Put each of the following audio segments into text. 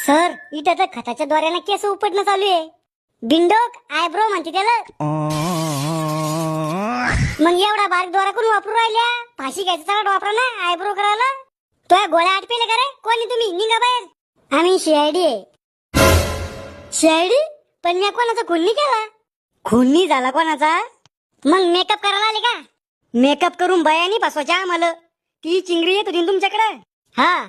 Sir इथं तर खताच्या द्वाऱ्यानं केस उपटणं चालू आहे. बिंडोक आयब्रो म्हणते त्याला. मग एवढा बारीक द्वारा कोण वापरू राहिल्या? फाशी घ्यायचा सगळं वापरा ना आयब्रो करायला. तो गोळ्या आटपेले का रे? कोणी तुम्ही? निघा बाहेर. आम्ही सीआयडी आहे. सीआयडी? पण मी कोणाचा खून नाही केला. खून नाही झाला कोणाचा? मग मेकअप करायला आले का? मेकअप करून बयानी फसवायच्या आम्हाला. ती चिंगरी येत होती तुमच्याकडे. हा,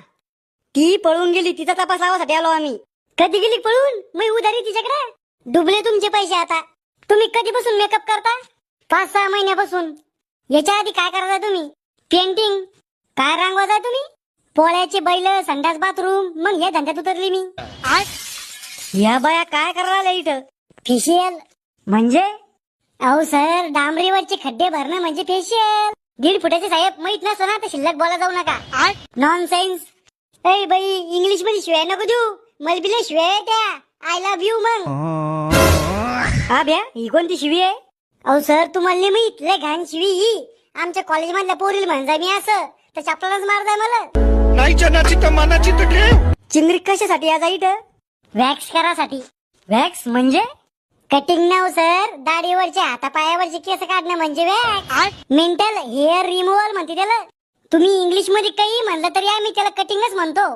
ती पळून गेली. तिचा तपास लावासाठी आलो आम्ही. कधी गेली पळून? मी उधारी तिच्याकडे. डुबले तुमचे पैसे आता. तुम्ही कधीपासून मेकअप करता? 5-6 महिन्यापासून. याच्या आधी काय करता तुम्ही? पेंटिंग. काय रंगवता तुम्ही? पोळ्याचे बैल, संडास, बाथरूम. मग या धंद्यात उतरली मी. या बाया काय करायला इथं? फेशियल म्हणजे? अहो सर, डांबरीवरचे खड्डे भरणं म्हणजे फेशियल. 1.5 फुटाचे साहेब माहित नसतं ना तर शिल्लक बोला जाऊ नका. नॉनसेन्स. ए बाई, इंग्लिश मध्ये शिवाय नको देऊ. मलबिले शिवाय त्या. I love you. मग हा भ्या, ही कोणती शिवी आहे? अहो सर, तुम्हाला माहित लय घाण शिवी ही. आमच्या कॉलेज मधल्या पोरील म्हणजा मी असं तर चपलाच मारताय मला. नाही जनाची तर मनाची तर ठेव. चिंगरी कशासाठी आज इथं? वॅक्स करासाठी. वॅक्स म्हणजे? कटिंग नाव सर. दाढीवरच्या हातापायावरचे केस काढणं म्हणजे वॅक्स. मेंटल हेअर रिमूव्हल म्हणते त्याला. तुम्ही इंग्लिश मध्ये काही म्हणलं तरी आम्ही त्याला कटिंगच म्हणतो.